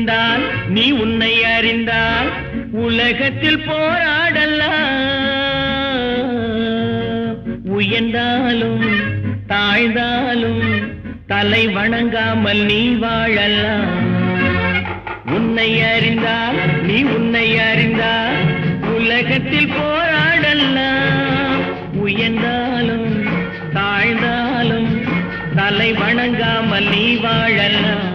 அறிந்தால் நீ உன்னை அறிந்தால் உலகத்தில் போராடலாம். உயர்ந்தாலும் தாழ்ந்தாலும் தலை வணங்காமல் நீ வாழலாம். உன்னை அறிந்தால் நீ உன்னை அறிந்தால் உலகத்தில் போராடலாம். உயர்ந்தாலும் தாழ்ந்தாலும் தலை வணங்காமல் நீ வாழலாம்.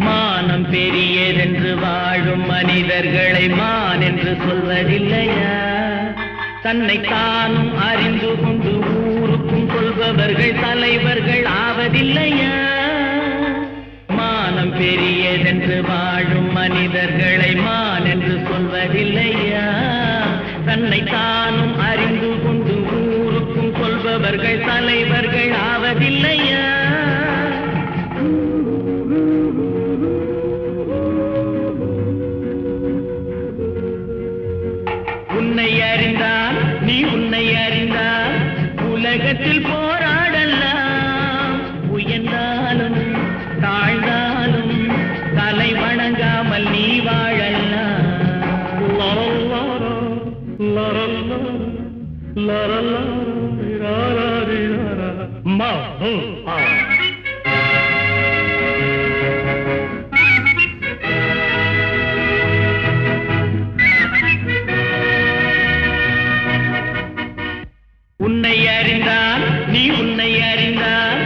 மானம் பெரியதென்று வாழும் மனிதர்களை மான் என்று சொல்வதில்லையா? தன்னை தானும் அறிந்து கொண்டு ஊருக்கும் கொள்பவர்கள் தலைவர்கள் ஆவதில்லையா? மானம் பெரியதென்று வாழும் மனிதர்களை மான் என்று சொல்வதில்லையா? தன்னை தானும் அறிந்து கொண்டு ஊருக்கும் கொள்பவர்கள் தலைவர்கள் ஆவதில்லையா? உன்னை அறிந்தால் நீ உன்னை அறிந்தால் உலகத்தில் போராடலாம். உயர்ந்தாலும் தாழ்ந்தாலும் தலை வணங்காமல் நீ வாழலாம். உன்னை அறிந்தால் நீ உன்னை அறிந்தால்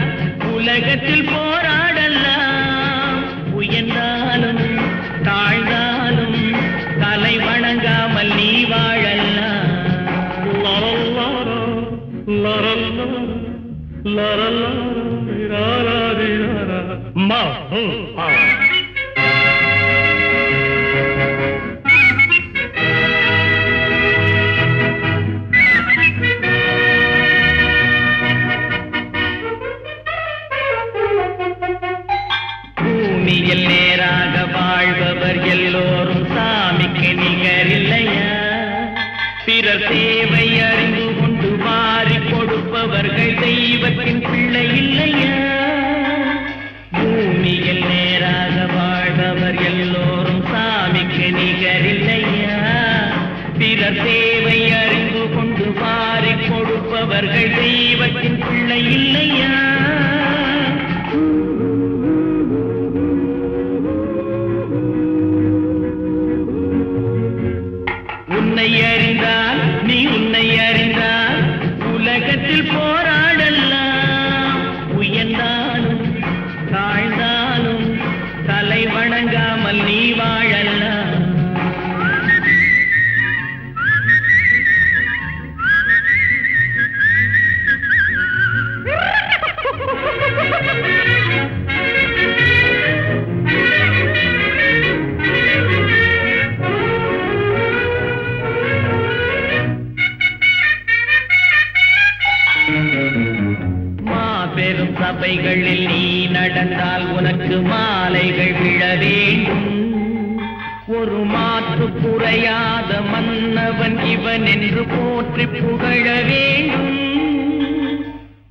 உலகத்தில் போராடலாம். உயர்ந்தாலும் தாழ்ந்தாலும் தலை வணங்காமல் நீ வாழலாம். பூமியில் நேராக வாழ்பவர் எல்லோரும் சாமிக்கு நிகரில்லையா? பிறர் தேவை அறிந்து கொண்டு வாரி கொடுப்பவர்கள் தெய்வத்தின் பிள்ளை இல்லையா? பூமியில் நேராக வாழ்பவர் எல்லோரும் சாமிக்கு நிகரில்லையா? பிறர் தேவை அறிந்து கொண்டு வாரி கொடுப்பவர்கள் தெய்வத்தின் பிள்ளை இல்லையா? உன்னை அறிந்தால் நீ உன்னை அறிந்தால் உலகத்தில் போராடலாம். உயர்ந்தாலும் தாழ்ந்தாலும் தலை வணங்காமல் நீ வாழலாம். மாபெரும் சபைகளில் நீ நடந்தால் உனக்கு மாலைகள் விழ வேண்டும். ஒரு மாற்று குறையாத மன்னவன் இவன் என்று போற்றி புகழ வேண்டும்.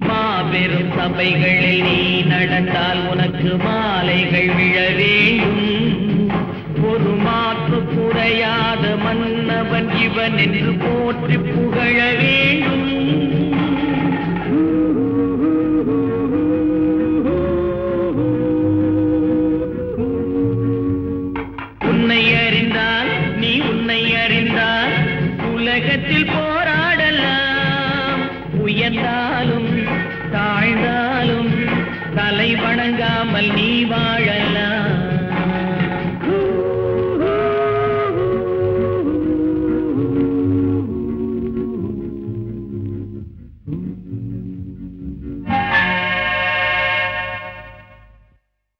மாபெரும் சபைகளில் நீ நடந்தால் உனக்கு மாலைகள் விழ வேண்டும். ஒரு மாற்று குறையாத மன்னவன் இவன் என்று போற்றி புகழ வேண்டும். உன்னை அறிந்தால் நீ உன்னை அறிந்தால் உலகத்தில் போராடலாம். உயர்ந்தால்